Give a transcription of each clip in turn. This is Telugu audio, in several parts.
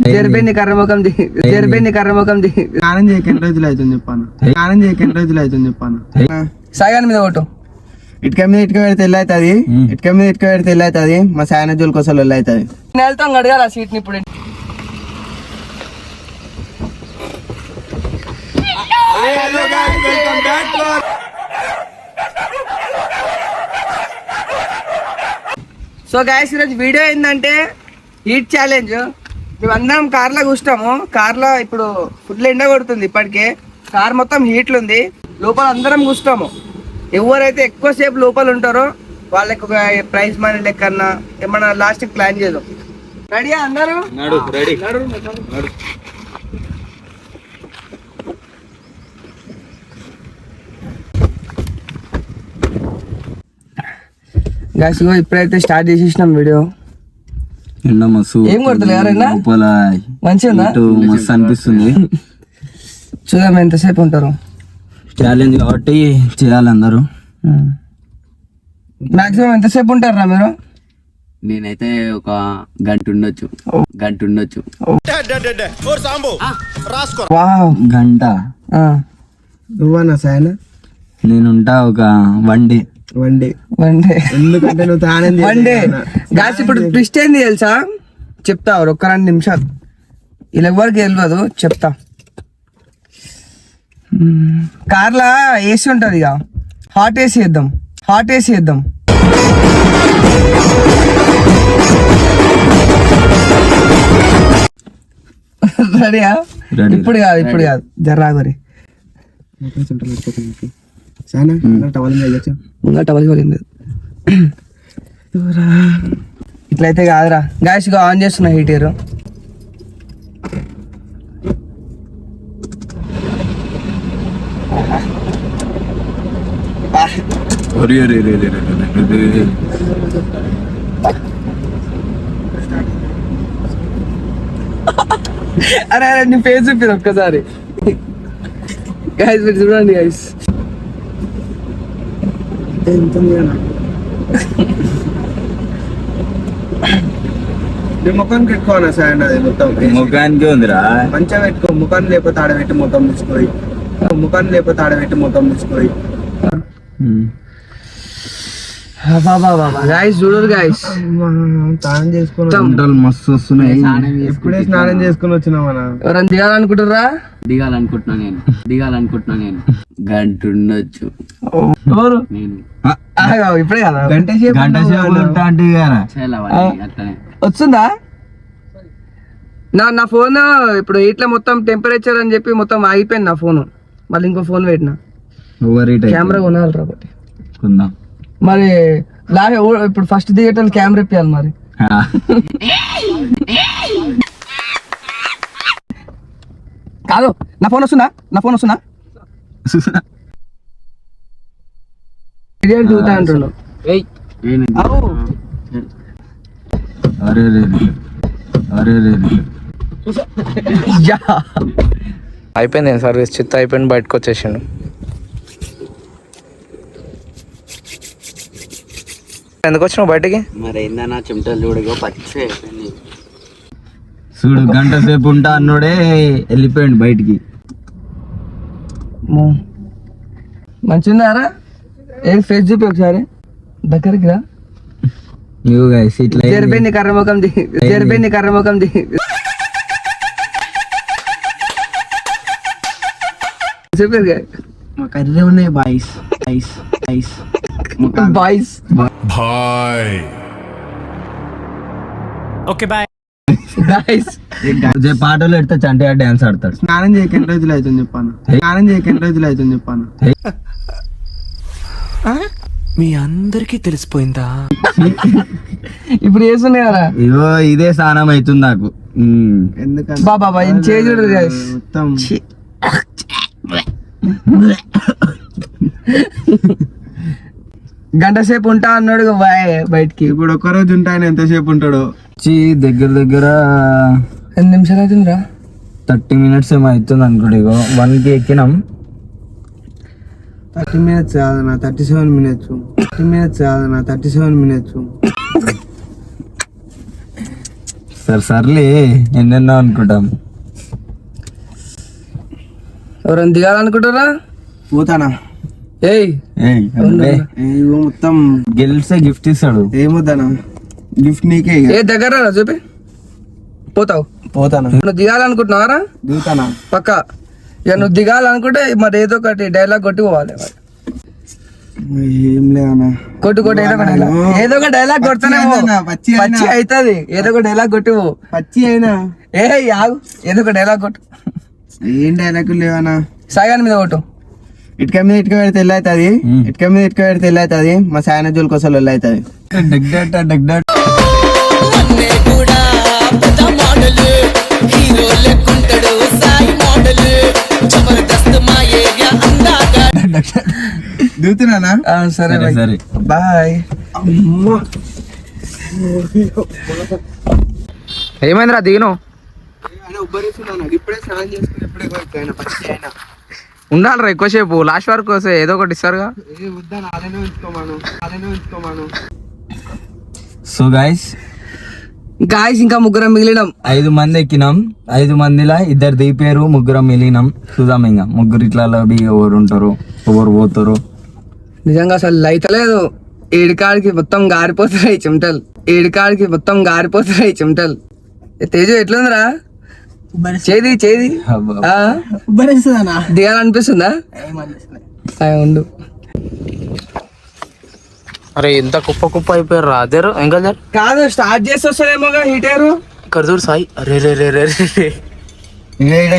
జరిపోయింది కర్రముఖం స్నానం చేయక ఎన్ని రోజులు అవుతుంది చెప్పాను సాగాని మీద ఒకటి ఇటుక మీద ఇటుక పెడితే ఎల్లు అవుతుంది మా సాయన జోలు కోసం ఎల్లు అవుతుంది వెళ్తాం అడగాల సీట్ని ఇప్పుడు సో గైస్ ఈరోజు వీడియో ఏంటంటే హీట్ ఛాలెంజ్. మేమందరం కార్లో కూర్చున్నాము. కార్లో ఇప్పుడు ఫుల్ ఎండ కొడుతుంది. ఇప్పటికే కార్ మొత్తం హీట్లు ఉంది. లోపల అందరం కూర్చున్నాము. ఎవరైతే ఎక్కువసేపు లోపల ఉంటారో వాళ్ళకి ఒక ప్రైజ్ మనీ లెక్కన్నా ఏమన్నా లాస్ట్కి ప్లాన్ చేద్దాం. రెడీయా అందరూ? గాయస్ ఇప్పుడైతే స్టార్ట్ చేసేసినాం వీడియో. ఎండ మస్తు ఏం కొడతలే ఎవరైనా మంచిగా మస్తు అనిపిస్తుంది. చూద్దాం ఎంతసేపు ఉంటారు. ఛాలెంజ్ కాబట్టి చేయాలి అందరూ. మాక్సిమం ఎంతసేపు ఉంటారా మీరు? నేనైతే ఒక గంట ఉండొచ్చు. గంట నువ్వన్నా సాయన? నేనుంటా ఒక వన్ డే. ఎందుకంటే నువ్వు గాస్ ఇప్పుడు ట్విస్ట్ ఏంది తెలుసా? చెప్తా ఒక్క 2 నిమిషాలు. ఇలా ఎవరికి తెలియదు, చెప్తా. కార్లా ఏసీ ఉంటది ఇక, హాట్ ఏసీ వేద్దాం. రెడీయా? ఇప్పుడు కాదు జర్రాగరి ఇట్లయితే కాదురా గాయస్. ఇక ఆన్ చేస్తున్నా హీటర్. అరే నీ ఫేస్ చూపి ఒక్కసారి గైస్. మీరు చూడండి గైస్. ముఖానికి పెట్టుకోనా సార్? అది మొత్తం ముఖానికి ఉందిరా. మంచిగా పెట్టుకో. ముఖాన్ని లేకపోతే ఆడబెట్టి ముఖం తీసుకోయి. గాయస్ చూడరు గాయస్. స్నానం చేసుకుని మస్తు వస్తున్నాయి. ఇప్పుడే స్నానం చేసుకుని వచ్చినామన్నా. ఎవరైనా దిగాలనుకుంటారా? దిగాలనుకుంటున్నా నేను. గంట ఉండొచ్చు. ఇప్పుడే కదా వస్తుందా? నా ఫోన్ ఇప్పుడు ఇట్లా మొత్తం టెంపరేచర్ అని చెప్పి మొత్తం ఆగిపోయింది నా ఫోన్. మళ్ళీ ఇంకో ఫోన్ పెట్టినా. కెమెరా కొనాలి రాబట్టి. మరి ఇప్పుడు ఫస్ట్ దిగేటోళ్ళు కెమెరా ఇప్పాలి మరి. కాదు నా ఫోన్ వస్తుందా? చూతా అంటున్నావు. అయిపోయింది సర్వీస్. చిత్త అయిపోయింది, బయటకు వచ్చేసిండు. ఎందుకు వచ్చినావు బయటికి? మరి ఏందన్నా చెమటలు చూడగా పచ్చి చూడు. గంట సేపు ఉంటా అన్నోడే వెళ్ళిపోయాడు బయటికి. మంచిగున్నారా? ఏం ఫేస్ చూపి ఒకసారి దగ్గరికి రా. జరిపోయింది కర్రముఖం చెప్పారు కర్రే ఉన్నాయి. Boys okay bye. పాటలు పెడితే చంటి డాన్స్ ఆడతాడు. స్నానం చేయక ఎన్ని రోజులు అవుతుంది చెప్పాను. మీ అందరికీ తెలిసిపోయిందా? ఇప్పుడు వేస్తున్నాయి కదా. ఇగో ఇదే స్నానం అవుతుంది నాకు. ఎందుకంటే బాబా ఏం చేయడు మొత్తం. గంట సేపు ఉంటా అన్నాడు బయటికి. ఇప్పుడు ఒక్కరోజు ఉంటాయని ఎంతసేపు ఉంటాడు? దగ్గర ఎన్ని నిమిషాలు అవుతుందిరా? 30 minutes ఏమో అవుతుంది అనుకోండి. ఇగో 1కి ఎక్కినాం. 30 minutes కాదన్నా 37 minutes. సర్లే ఎన్నెన్నో అనుకుంటాం. ఎవరైనా దిగాలనుకుంటారా? పోతానా? ఏయ్ మొత్తం గెలిస్తే గిఫ్ట్ ఇస్తాడు. ఏమొద్దానా? గిఫ్ట్ నీకే. ఏ దగ్గర చూపి. పోతావు? పోతానా? నువ్వు దిగాలనుకుంటున్నావారా? దిగుతానా? పక్క. ఇక నువ్వు దిగాలనుకుంటే మరి ఏదో ఒకటి డైలాగ్ కొట్టి పోవాలి. ఏం లేదన్నా. కొట్టు ఏదో ఒక డైలాగ్ కొడుతూనే పచ్చి అవుతుంది. ఏదో ఒక డైలాగ్ కొట్టి పో. పచ్చి అయినా ఆగు, ఏదో ఒక డైలాగ్ కొట్టు. ఏం డైలాగ్ లేవనా? సాగాని మీద కొట్టు. ఇటుక మీద ఇటుక పెడితే ఎల్లు అవుతుంది. ఇటుక మీద ఇటుక పెడితే ఎల్లు అవుతుంది. మా సాయన జోలికి వస్తే ఎల్లు అవుతుంది. దిగుతున్నానా? సరే సరే బాయ్. ఏమైందిరా దిగిను? ఇప్పుడే స్నానం చేసుకుని ఇప్పుడే పచ్చి అయినా ఉండాలిరా ఎక్కువసేపు, లాస్ట్ వరకు వస్తే ఏదో ఒకటి ఇస్తారుగా. వద్దాను, అలానే ఉంచుకోమాను. సో గాయస్ ఇంకా ముగ్గురం మిగిలినాం. 5 మంది ఎక్కినాం. 5 మందిలా 2 దిగిపోయారు, 3 మిగిలినాం. చూద్దాం ఇంకా 3 ఇట్లా ఎవరు ఉంటారు, ఎవరు పోతారు. నిజంగా అసలు అయితలేదు. ఏడికాడికి మొత్తం గారిపోతున్నాయి చెమటలు. తేజు ఎట్లుందిరా? చేది దిగాలనిపిస్తుందా? ఉండు. అరే ఎంత కుప్ప అయిపోయారు రా. అదేరు ఇంకా కాదు, స్టార్ట్ చేసి వస్తుందేమో హీటరు. ఇక్కడ చూడు సాయి. అరే రే రే రే రే.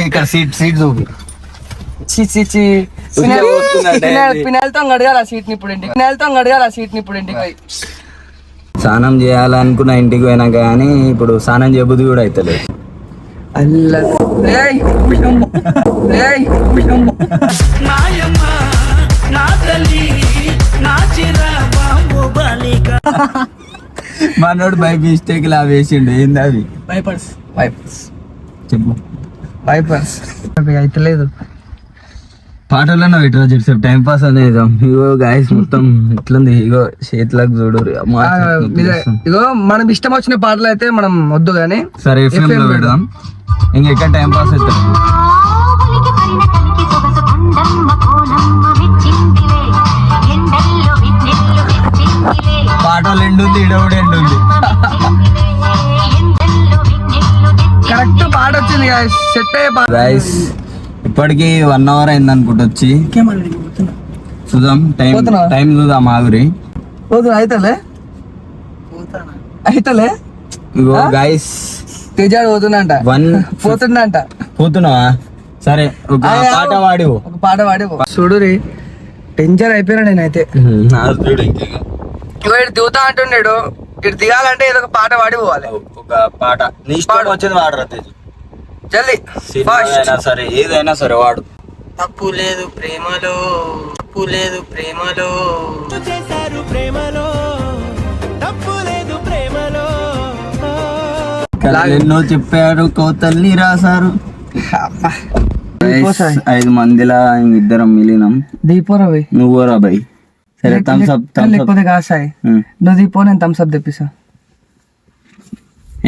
ఇక్కడ సీట్ చూపి. పినాలతో అడగాల సీట్ ని ఇప్పుడు ఇంటికి పోయి. స్నానం చేయాలనుకున్న ఇంటికి పోయినాక కానీ ఇప్పుడు స్నానం చేయబుద్ధి కూడా అవుతలేదు. మనోడు బై మిస్టేక్ లా వేసిండు. ఏంది అవి? వైపర్స్ చెప్పు. వైపర్స్ అయితలేదు. పాటల్లో పెట్టరా చెప్పు, టైం పాస్ అనేది. ఇగో గాయస్ మొత్తం ఎట్లుంది, ఇగో చేతులకు చూడు. ఇగో మనం ఇష్టం వచ్చిన పాటలు అయితే మనం వద్దు గానీ సరే FM లో పెడదాం. ఇంకెక్కడ టైం పాస్ అవుతుంది. పాటలు ఎండుంది, ఇడవుడు ఎండుంది. కరెక్ట్ పాట వచ్చింది సెట్ అయ్యే పాట. గాయస్ ఇప్పటికి 1 అవర్ అయింది అనుకుంటా వచ్చి. చూద్దాం టైం చూద్దాం ఆగురి. అయితలే ఇగో గాయస్ తేజాడు పోతున్నావా? సరే ఒక పాట వాడివు. చూడు టెన్షన్ అయిపోయినా నేనైతే. ఇగో ఇటు దిగుతా అంటున్నాడు. ఇటు దిగాలంటే ఏదో ఒక పాట వాడి పోవాలి. ఒక పాట నీ ఇష్టం వచ్చింది వాడరా తేజు. జల్దీ అయినా సరే ఏదైనా సరే వాడు. తప్పు లేదు ప్రేమలో ఎన్నో చెప్పారు, కోతల్ని రాసారు. 5 మందిలా 2 మిగిలినాం. దీపోరా భయ్, నువ్వురా భయ్. సరే లేకపోతే కాసాయి నువ్వు దీపో, నేను థమ్స్అప్ తెప్పిస్తా.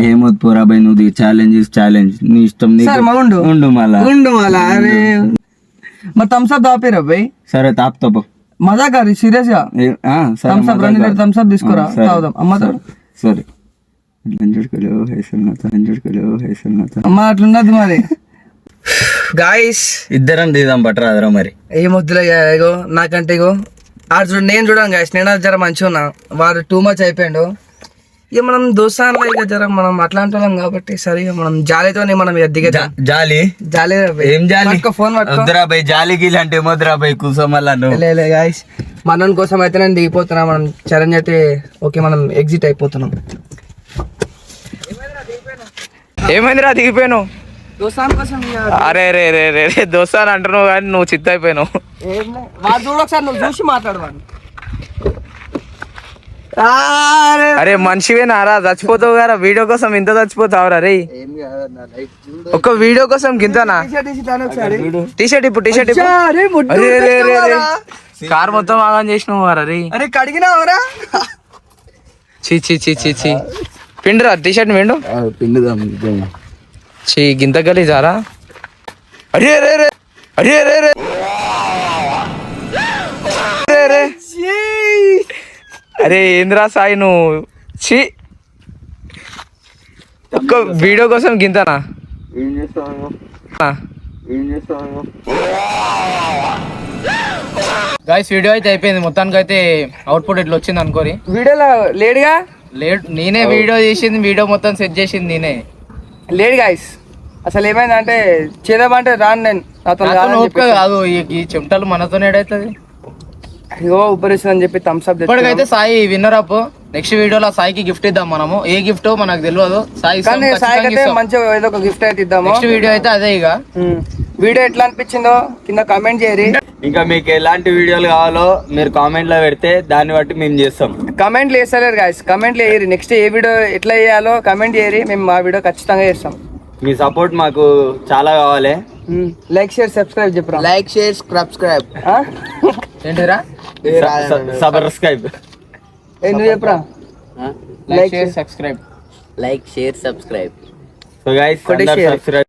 ఏమొద్దు పోరా భయ్, నువ్వు ఛాలెంజ్ నీ ఇష్టం. ఉండు మళ్ళా. అరే మరి థమ్స్అప్ దాపిరా భయ్. సరే తాపు మజా కాదు, సీరియస్ గా. థమ్స్అప్ 2 లీటర్ థమ్స్అప్ తీసుకురా, తాగుదాం. అమ్మతో సరే అమ్మ అట్లున్నది మరి. గాయస్ ఇద్దరం దిగుదాం పట్టరాదరా మరి. ఏమొద్దులే ఇగో నాకంటే ఇగో నేను చూడాను గాయస్. నేను జర మంచిగా ఉన్నా, వాడు టూ మచ్ అయిపోయాడు. ఇక మనం దోస్తాన్లో ఇక జర మనం అట్లాంటి వాళ్ళం కాబట్టి సరిగా మనం జాలీతో మనం దిగే జాలి ఏం జాలి ఫోన్ వద్దురా భయ్. జాలి గీలి అంటే ఏమొద్దురా భయ్, కూసోమల్లా లే గాయస్. మన కోసం అయితే నేను దిగిపోతున్నా. మనం చరణ్ అయితే ఓకే, మనం ఎగ్జిట్ అయిపోతున్నాం. ఏమైందిరా దిగిపోయాను? దోస్తాన్ కోసం. అరే రే రే రే రే దోస్తాన్ అంటున్నావు కానీ నువ్వు చిత్త అయిపోయినావు. వాడు చూడు ఒకసారి, నువ్వు చూసి మాట్లాడవాడు. అరే మనిషివేనారా, చచ్చిపోతావు కదా వీడియో కోసం. ఇంత చచ్చిపోతావురా రే? ఒక్క వీడియో కోసం గింతనా? టీషర్ట్ ఇప్పుడు కార్ మొత్తం ఆగం చేసినావు రే. అరే కడిగినావరా? చీ పిండురా టీ షర్ట్ పిండు. పిండుదాం. చీ గింత గలీజారా? అరే రే రే అరే రే రే రే రే. అరే ఏంద్రా సాయి నువ్వు? చీ ఒక్క వీడియో కోసం గింతనా? ఏం చేస్తావు? గాయస్ వీడియో అయితే అయిపోయింది. మొత్తానికి అయితే అవుట్పుట్ ఇట్లా వచ్చింది అనుకోరి. వీడియోలో లేడుగా, నేనే వీడియో చేసింది, వీడియో మొత్తం సెట్ చేసింది నేనే. లేడు గాయస్. అసలు ఏమైందంటే చేద్దామంటే రాను నేను, నాతో నాతో ఓపిక కాదు. ఈ చెమటలు మనతోనే ఏడైతుంది. అయ్యో ఉపరిస్తుంది అని చెప్పి థమ్స్ అప్. ఇప్పటికైతే సాయి విన్నర్ అప్. నెక్స్ట్ వీడియోలో సాయికి గిఫ్ట్ ఇద్దాం మనము. ఏ గిఫ్ట్ మనకు తెలియదు. సాయి అయితే మంచిగా ఏదో ఒక గిఫ్ట్ అయితే ఇద్దాము. నెక్స్ట్ వీడియో అయితే అదే. ఇక వీడియో ఎట్లా అనిపించిందో కింద కామెంట్ చేయరి. ఇంకా మీకు ఎలాంటి వీడియోలు కావాలో మీరు కామెంట్ లో పెడితే దాన్ని బట్టి మేము చేస్తాం. కమెంట్లు వేస్తలేరు గాయస్, కమెంట్లు వేయరు. నెక్స్ట్ ఏ వీడియో ఎట్లా చేయాలో కమెంట్ చేయరి, మేము మా వీడియో ఖచ్చితంగా చేస్తాం. మీ సపోర్ట్ మాకు చాలా కావాలి. లైక్ షేర్ సబ్స్క్రైబ్ చెప్పరా. Like share subscribe. ఏంటిరా? సబ్స్క్రైబ్. నువ్వు చెప్పరా. Like share subscribe. Like share subscribe. So guys share. Subscribe